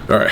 Alright,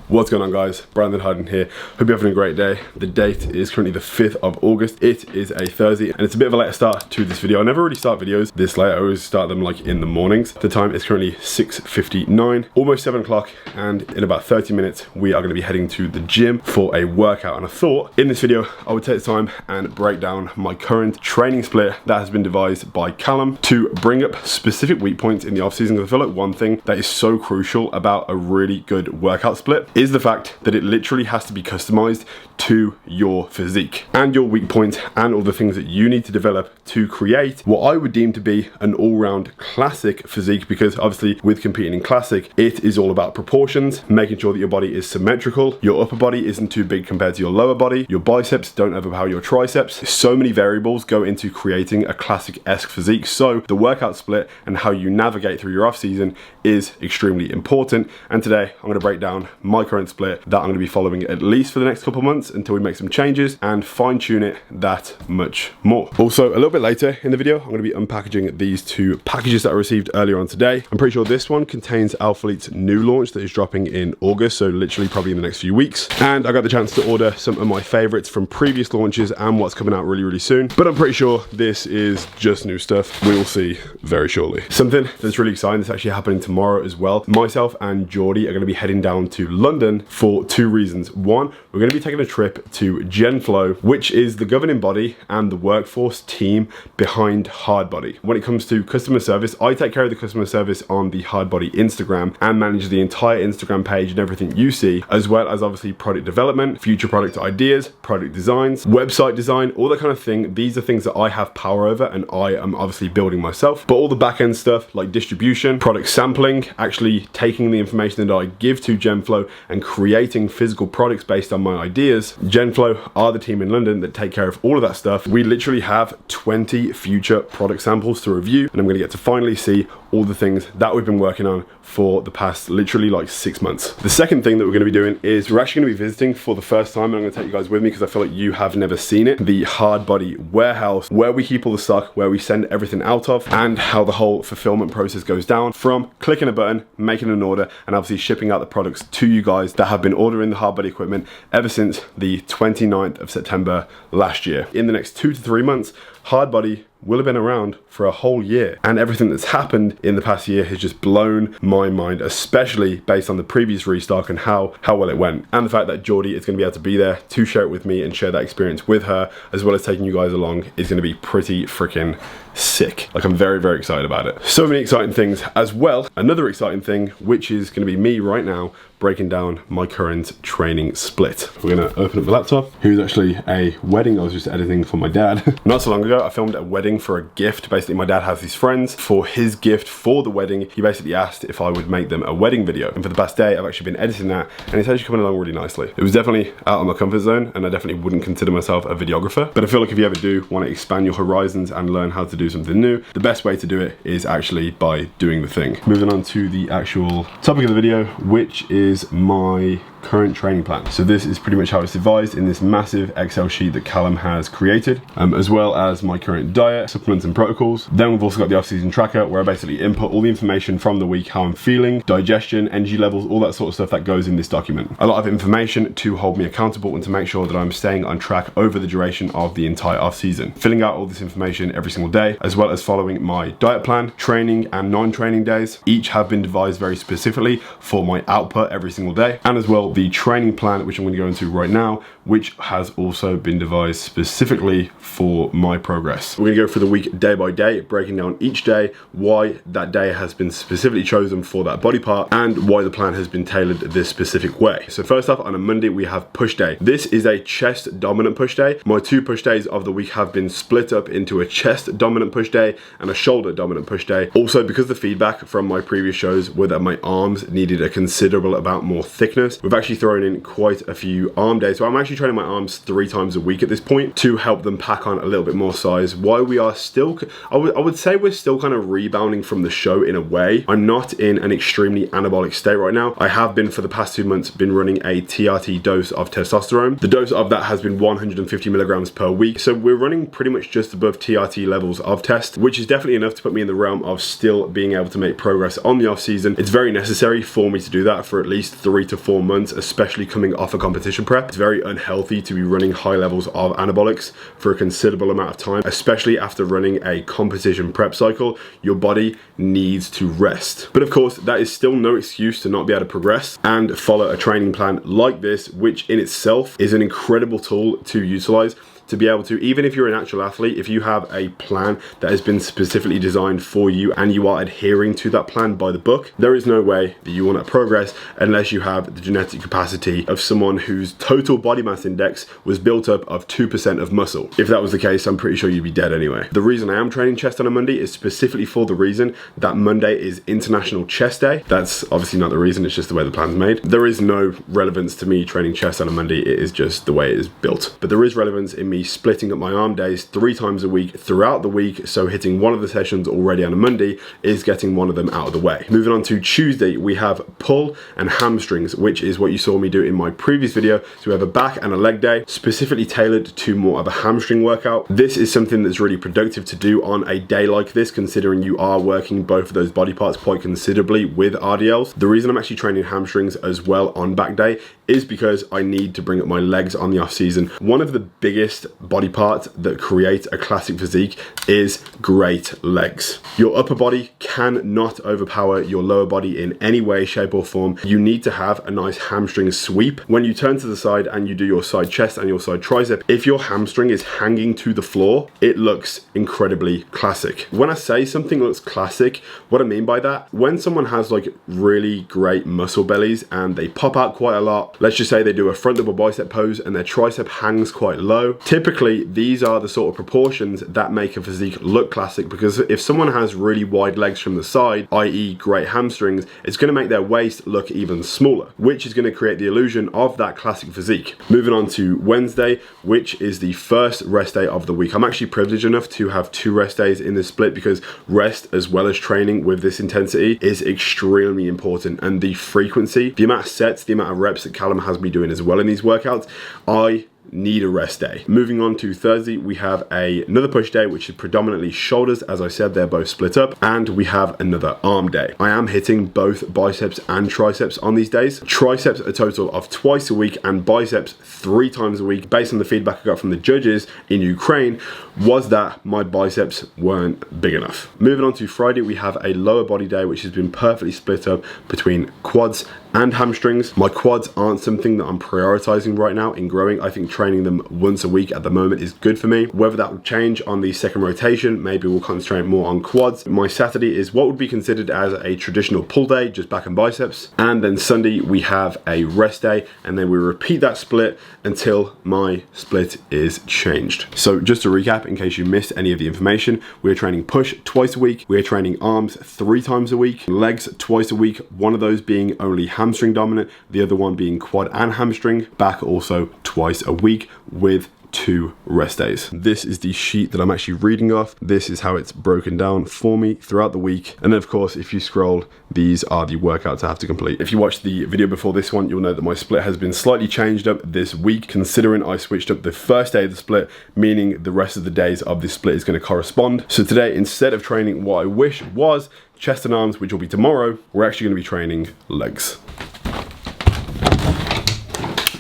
what's going on guys? Brandon Harden here. Hope you're having a great day. The date is currently the 5th of August. It is a Thursday and it's a bit of a later start to this video. I never really start videos this late. I always start them like in the mornings. The time is currently 6:59, almost 7 o'clock, and in about 30 minutes we are going to be heading to the gym for a workout. And I thought in this video I would take the time and break down my current training split that has been devised by Callum to bring up specific weak points in the off season. Because I feel like one thing that is so crucial about a really good workout split is the fact that it literally has to be customized to your physique and your weak points and all the things that you need to develop to create what I would deem to be an all-round classic physique. Because obviously with competing in classic, it is all about proportions, making sure that your body is symmetrical, your upper body isn't too big compared to your lower body, your biceps don't overpower your triceps. So many variables go into creating a classic-esque physique. So the workout split and how you navigate through your off season is extremely important. And today I'm going to break down my current split that I'm going to be following at least for the next couple of months until we make some changes and fine tune it that much more. Also, a little bit later in the video, I'm going to be unpackaging these two packages that I received earlier on today. I'm pretty sure this one contains Alphalite's new launch that is dropping in August, so literally probably in the next few weeks. And I got the chance to order some of my favorites from previous launches and what's coming out really, really soon. But I'm pretty sure this is just new stuff. We will see very shortly. Something that's really exciting that's actually happening tomorrow as well. Myself and Geordie are going to be heading down to London for two reasons. One, we're going to be taking a trip to GenFlow, which is the governing body and the workforce team behind Hardbody. When it comes to customer service, I take care of the customer service on the Hardbody Instagram and manage the entire Instagram page and everything you see, as well as obviously product development, future product ideas, product designs, website design, all that kind of thing. These are things that I have power over and I am obviously building myself. But all the back end stuff like distribution, product sampling, actually taking the information that I give to GenFlow and creating physical products based on my ideas. GenFlow are the team in London that take care of all of that stuff. We literally have 20 future product samples to review, and I'm going to get to finally see all the things that we've been working on for the past literally like 6 months. The second thing that we're going to be doing is we're actually going to be visiting for the first time, and I'm going to take you guys with me because I feel like you have never seen it, the Hardbody warehouse where we keep all the stock, where we send everything out of, and how the whole fulfillment process goes down from clicking a button, making an order, and obviously shipping out the products to you guys that have been ordering the Hardbody equipment ever since the 29th of September last year. In the next 2 to 3 months, Hardbody will have been around for a whole year, and everything that's happened in the past year has just blown my mind, especially based on the previous restock and how well it went, and the fact that Geordie is going to be able to be there to share it with me and share that experience with her, as well as taking you guys along, is going to be pretty freaking sick. Like, I'm very, very excited about it. So many exciting things as well. Another exciting thing, which is going to be me right now breaking down my current training split. We're going to open up the laptop. Here's actually a wedding I was just editing for my dad. Not so long ago, I filmed a wedding for a gift. Basically, my dad has these friends. For his gift for the wedding, he basically asked if I would make them a wedding video. And for the past day, I've actually been editing that, and it's actually coming along really nicely. It was definitely out of my comfort zone, and I definitely wouldn't consider myself a videographer. But I feel like if you ever do want to expand your horizons and learn how to do something new, the best way to do it is actually by doing the thing. Moving on to the actual topic of the video, which is my current training plan. So this is pretty much how it's devised in this massive Excel sheet that Callum has created, as well as my current diet, supplements and protocols. Then we've also got the Offseason Tracker, where I basically input all the information from the week, how I'm feeling, digestion, energy levels, all that sort of stuff that goes in this document. A lot of information to hold me accountable and to make sure that I'm staying on track over the duration of the entire off season. Filling out all this information every single day, as well as following my diet plan, training and non-training days. Each have been devised very specifically for my output every single day, and as well the training plan, which I'm going to go into right now, which has also been devised specifically for my progress. We're going to go through the week day by day, breaking down each day, why that day has been specifically chosen for that body part, and why the plan has been tailored this specific way. So first off, on a Monday, we have push day. This is a chest dominant push day. My 2 push days of the week have been split up into a chest dominant push day and a shoulder dominant push day. Also, because the feedback from my previous shows were that my arms needed a considerable amount more thickness, we've actually thrown in quite a few arm days. So I'm actually training my arms 3 times a week at this point to help them pack on a little bit more size. While we are still, I would say we're still kind of rebounding from the show in a way. I'm not in an extremely anabolic state right now. I have been for the past 2 months been running a TRT dose of testosterone. The dose of that has been 150 milligrams per week. So we're running pretty much just above TRT levels of test, which is definitely enough to put me in the realm of still being able to make progress on the off season. It's very necessary for me to do that for at least 3 to 4 months, especially coming off a competition prep. It's very unhealthy to be running high levels of anabolics for a considerable amount of time, especially after running a competition prep cycle. Your body needs to rest. But of course, that is still no excuse to not be able to progress and follow a training plan like this, which in itself is an incredible tool to utilize to be able to, even if you're an actual athlete, if you have a plan that has been specifically designed for you and you are adhering to that plan by the book, there is no way that you want to progress unless you have the genetic capacity of someone whose total body mass index was built up of 2% of muscle. If that was the case, I'm pretty sure you'd be dead anyway. The reason I am training chest on a Monday is specifically for the reason that Monday is International Chest Day. That's obviously not the reason, it's just the way the plan's made. There is no relevance to me training chest on a Monday, it is just the way it is built. But there is relevance in me splitting up my arm days 3 times a week throughout the week, so hitting one of the sessions already on a Monday is getting one of them out of the way. Moving on to Tuesday, we have pull and hamstrings, which is what you saw me do in my previous video. So we have a back and a leg day, specifically tailored to more of a hamstring workout. This is something that's really productive to do on a day like this, considering you are working both of those body parts quite considerably with RDLs. The reason I'm actually training hamstrings as well on back day is because I need to bring up my legs on the off season. One of the biggest body parts that create a classic physique is great legs. Your upper body cannot overpower your lower body in any way, shape or form. You need to have a nice hamstring sweep. When you turn to the side and you do your side chest and your side tricep, if your hamstring is hanging to the floor, it looks incredibly classic. When I say something looks classic, what I mean by that, when someone has like really great muscle bellies and they pop out quite a lot, let's just say they do a front double bicep pose and their tricep hangs quite low. Typically, these are the sort of proportions that make a physique look classic, because if someone has really wide legs from the side, i.e. great hamstrings, it's going to make their waist look even smaller, which is going to create the illusion of that classic physique. Moving on to Wednesday, which is the first rest day of the week. I'm actually privileged enough to have 2 rest days in this split because rest as well as training with this intensity is extremely important, and the frequency, the amount of sets, the amount of reps that Callum has me doing as well in these workouts, I need a rest day. Moving on to Thursday, we have another push day, which is predominantly shoulders. As I said, they're both split up, and we have another arm day. I am hitting both biceps and triceps on these days. Triceps a total of twice a week and biceps 3 times a week. Based on the feedback I got from the judges in Ukraine, was that my biceps weren't big enough. Moving on to Friday, we have a lower body day, which has been perfectly split up between quads and hamstrings. My quads aren't something that I'm prioritizing right now in growing. I think training them once a week at the moment is good for me. Whether that will change on the second rotation, maybe we'll concentrate more on quads. My Saturday is what would be considered as a traditional pull day, just back and biceps. And then Sunday we have a rest day, and then we repeat that split until my split is changed. So just to recap, in case you missed any of the information, we're training push twice a week, we're training arms 3 times a week, legs twice a week, one of those being only hamstring dominant, the other one being quad and hamstring, back also twice a week with 2 rest days. This is the sheet that I'm actually reading off. This is how it's broken down for me throughout the week. And then of course, if you scroll, these are the workouts I have to complete. If you watched the video before this one, you'll know that my split has been slightly changed up this week, considering I switched up the first day of the split, meaning the rest of the days of this split is going to correspond. So today, instead of training what I wish was chest and arms, which will be tomorrow, we're actually going to be training legs.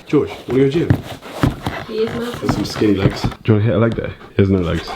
George, want to go gym? He is massive. There's some skinny legs. Do you want to hit a leg day? He has no legs.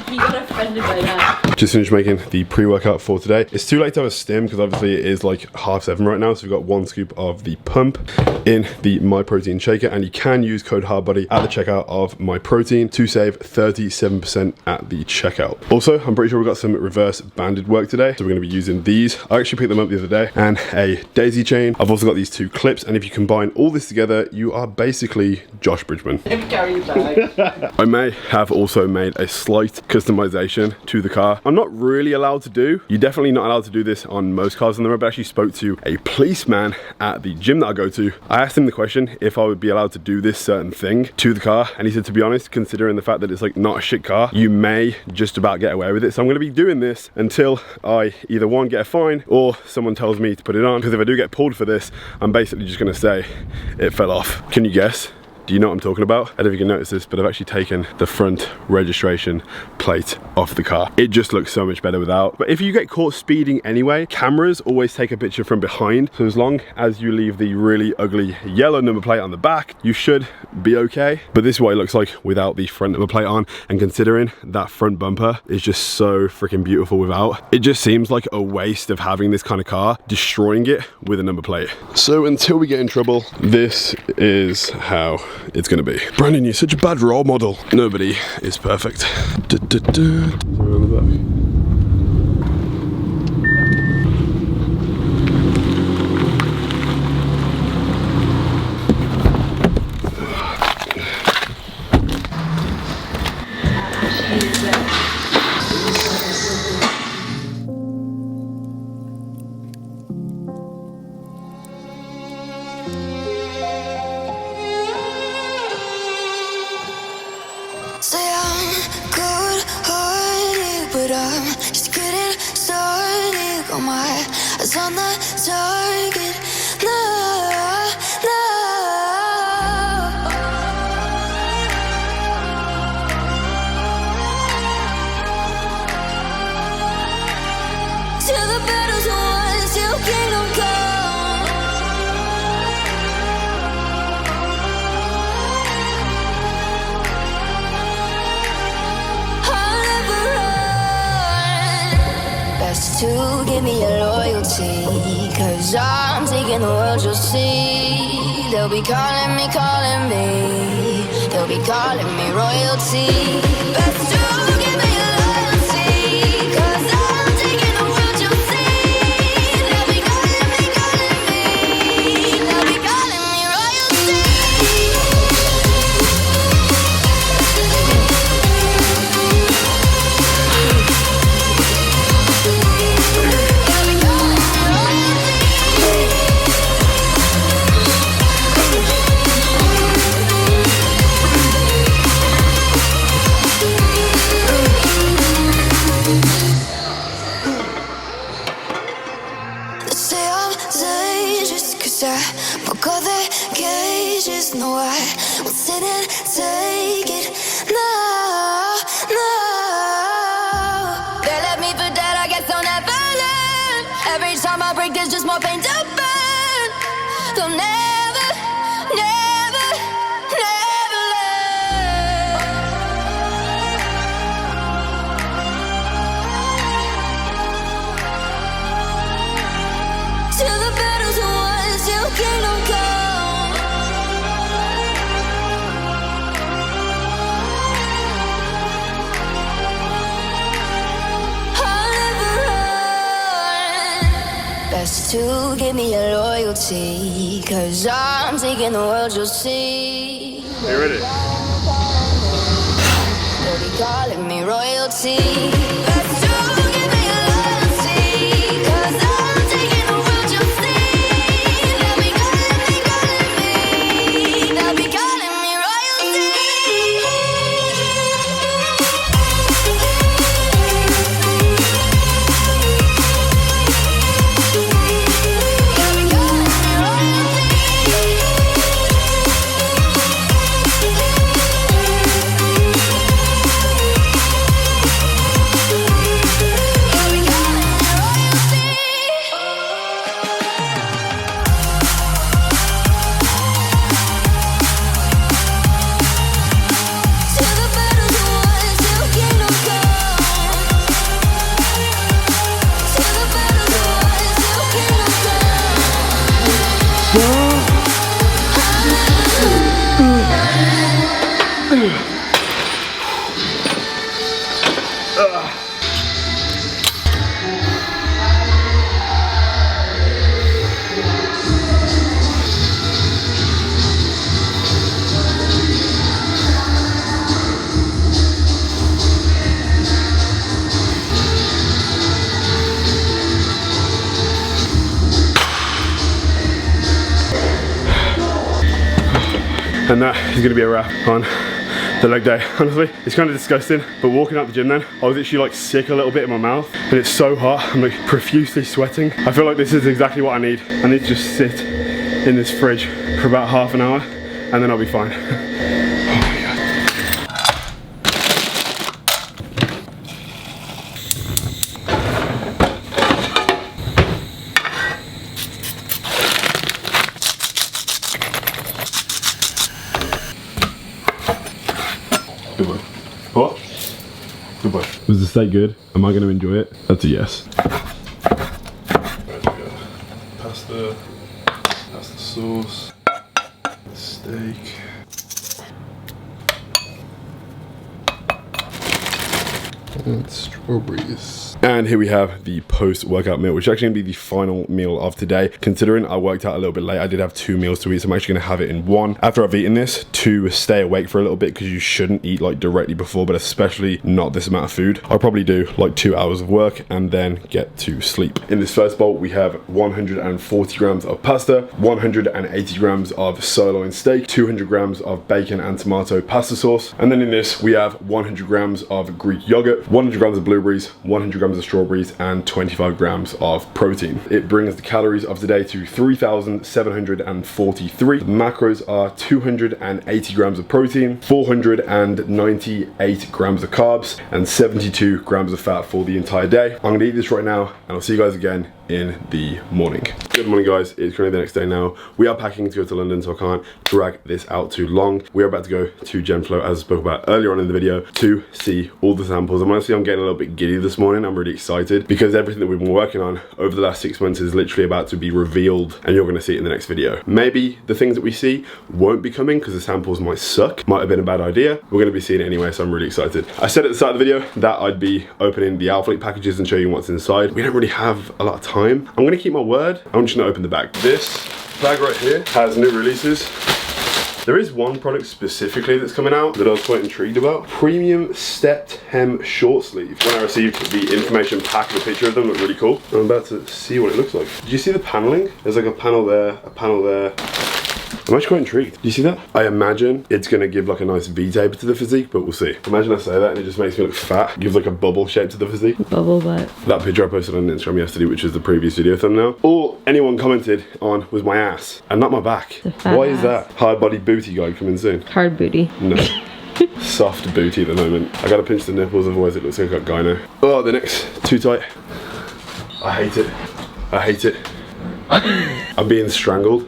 He got offended by that. Just finished making the pre-workout for today. It's too late to have a stim because obviously it is like 7:30 right now. So we've got 1 scoop of the pump in the My Protein shaker, and you can use code HARDBODY at the checkout of My Protein to save 37% at the checkout. Also, I'm pretty sure we've got some reverse banded work today. So we're going to be using these. I actually picked them up the other day, and a daisy chain. I've also got these 2 clips, and if you combine all this together, you are basically Josh Bridgman. Carry your bag. I may have also made a slight customization to the car. I'm not really allowed to do. You're definitely not allowed to do this on most cars on the road, but I actually spoke to a policeman at the gym that I go to. I asked him the question if I would be allowed to do this certain thing to the car, and he said, to be honest, considering the fact that it's like not a shit car, you may just about get away with it. So I'm gonna be doing this until I either one, get a fine, or someone tells me to put it on, because if I do get pulled for this, I'm basically just gonna say it fell off. Can you guess? Do you know what I'm talking about? I don't know if you can notice this, but I've actually taken the front registration plate off the car. It just looks so much better without. But if you get caught speeding anyway, cameras always take a picture from behind. So as long as you leave the really ugly yellow number plate on the back, you should be okay. But this is what it looks like without the front number plate on. And considering that front bumper is just so freaking beautiful without, it just seems like a waste of having this kind of car, destroying it with a number plate. So until we get in trouble, this is how it's gonna be. Brandon, you're such a bad role model. Nobody is perfect. Say I'm good-hearted, but I'm just getting started. Got my eyes on the target. No, no. Till the battle's won, till kingdom come. Best to give me your loyalty, 'cause I'm taking the world, you'll see. They'll be calling me, they'll be calling me royalty. Best to give me your loyalty, 'cause I'm taking the world, you'll see. They'll be calling me, they'll be calling me royalty. Broke all the cages, no, I won't sit and take it. No, no. They left me for dead, I guess I'll never learn. Every time I break, there's just more pain to burn. They'll never, never, never learn. Till the battle's won, till kingdom come. I'll never run. Best to give me your loyalty, 'cause I'm taking the world, you'll see. Are you ready? They'll be calling me royalty. Best to give me your loyalty, 'cause I'm taking the world, you'll see. They'll be calling me, they'll be calling me royalty. They'll be calling me royalty. And that is gonna be a wrap on the leg day. Honestly, it's kind of disgusting, but walking out the gym then, I was actually like sick a little bit in my mouth, and it's so hot, I'm like profusely sweating. I feel like this is exactly what I need. I need to just sit in this fridge for about half an hour, and then I'll be fine. Oh my God. Good boy. What? Good boy. Was the steak good? Am I going to enjoy it? That's a yes. Pasta sauce, steak. And strawberries. And here we have the post-workout meal, which is actually gonna be the final meal of today. Considering I worked out a little bit late, I did have 2 meals to eat, so I'm actually gonna have it in one after I've eaten this to stay awake for a little bit, because you shouldn't eat like directly before, but especially not this amount of food. I'll probably do like 2 hours of work and then get to sleep. In this first bowl, we have 140 grams of pasta, 180 grams of sirloin steak, 200 grams of bacon and tomato pasta sauce. And then in this, we have 100 grams of Greek yogurt, 100 grams of blueberries, 100 grams of strawberries, and 25 grams of protein. It brings the calories of today to 3,743. The macros are 280 grams of protein, 498 grams of carbs, and 72 grams of fat for the entire day. I'm gonna eat this right now, and I'll see you guys again in the morning. Good morning, guys. It's currently the next day now. We are packing to go to London, so I can't drag this out too long. We are about to go to Genflow, as I spoke about earlier on in the video, to see all the samples. I'm honestly, I'm getting a little bit giddy this morning. I'm really excited because everything that we've been working on over the last 6 months is literally about to be revealed, and you're gonna see it in the next video. Maybe the things that we see won't be coming because the samples might suck, might have been a bad idea. We're gonna be seeing it anyway, so I'm really excited. I said at the start of the video that I'd be opening the Alpha packages and show you what's inside. We don't really have a lot of time. I'm gonna keep my word. I'm just gonna open the bag. This bag right here has new releases. There is one product specifically that's coming out that I was quite intrigued about. Premium stepped hem short sleeve. When I received the information pack and a picture of them, looked really cool. I'm about to see what it looks like. Did you see the paneling? There's like a panel there, a panel there. I'm actually quite intrigued. Do you see that? I imagine it's gonna give like a nice V-taper to the physique, but we'll see. Imagine I say that and it just makes me look fat. Gives like a bubble shape to the physique. Bubble butt. That picture I posted on Instagram yesterday, which was the previous video thumbnail, all anyone commented on was my ass and not my back. Why is that? Hard body booty guy coming soon. Hard booty. No. Soft booty at the moment. I gotta pinch the nipples, otherwise it looks like I've got gyno. Oh, the neck's too tight. I hate it. I hate it. I'm being strangled.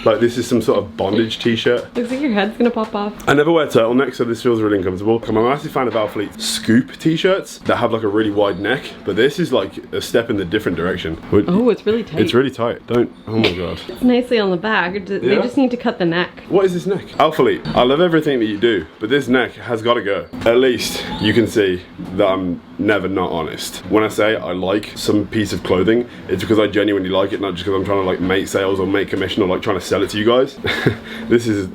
Like this is some sort of bondage t-shirt. Looks like your head's gonna pop off. I never wear turtlenecks, so this feels really uncomfortable. I'm a massive fan of Alpha's scoop t-shirts that have like a really wide neck, but this is like a step in the different direction. Oh, it's really tight. It's really tight. Don't, oh my God. It's nicely on the back. They just need to cut the neck. What is this neck? Alpha, I love everything that you do, but this neck has got to go. At least you can see that I'm never not honest. When I say I like some piece of clothing, it's because I genuinely like it, not just because I'm trying to like make sales or make commission or like trying to sell it to you guys. This is,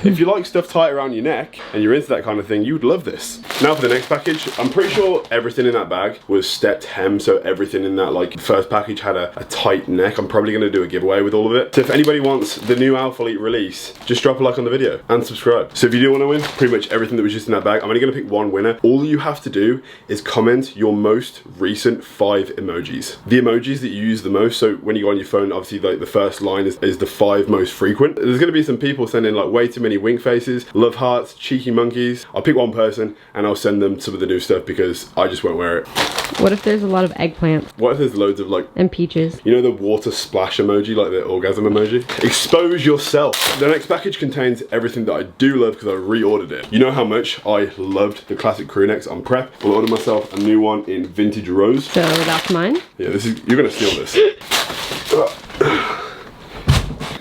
if you like stuff tight around your neck and you're into that kind of thing, you'd love this. Now for the next package, I'm pretty sure everything in that bag was stepped hem, so everything in that like first package had a tight neck. I'm probably gonna do a giveaway with all of it. So if anybody wants the new Alpha release, just drop a like on the video and subscribe. So if you do want to win pretty much everything that was just in that bag, I'm only gonna pick one winner. All you have to do is comment your most recent 5 emojis. The emojis that you use the most, so when you go on your phone, obviously like the first line is the 5 most frequent. There's gonna be some people sending like way too many wink faces, love hearts, cheeky monkeys. I'll pick one person and I'll send them some of the new stuff because I just won't wear it. What if there's a lot of eggplant? What if there's loads of like... And peaches. You know the water splash emoji, like the orgasm emoji? Expose yourself. The next package contains everything that I do love because I reordered it. You know how much I loved the classic crew necks on Prep. I'll order myself a new one in vintage rose. So that's mine? Yeah, this is, you're gonna steal this.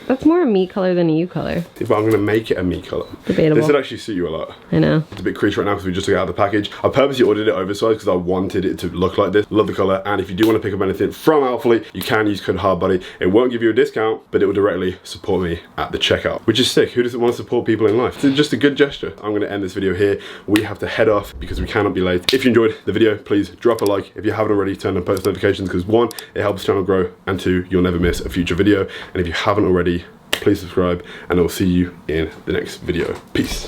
That's more a me color than a you color. If I'm gonna make it a me color. Debatable. This would actually suit you a lot. I know. It's a bit crease right now because we just took it out of the package. I purposely ordered it oversized because I wanted it to look like this. Love the color, and if you do want to pick up anything from Alpha, you can use code HARDBODY. It won't give you a discount, but it will directly support me at the checkout, which is sick. Who doesn't want to support people in life? It's just a good gesture. I'm gonna end this video here. We have to head off because we cannot be late. If you enjoyed the video, please drop a like. If you haven't already, turn on post notifications because 1, it helps the channel grow, and 2, you'll never miss a future video. And if you haven't already, please subscribe, and I'll see you in the next video. Peace.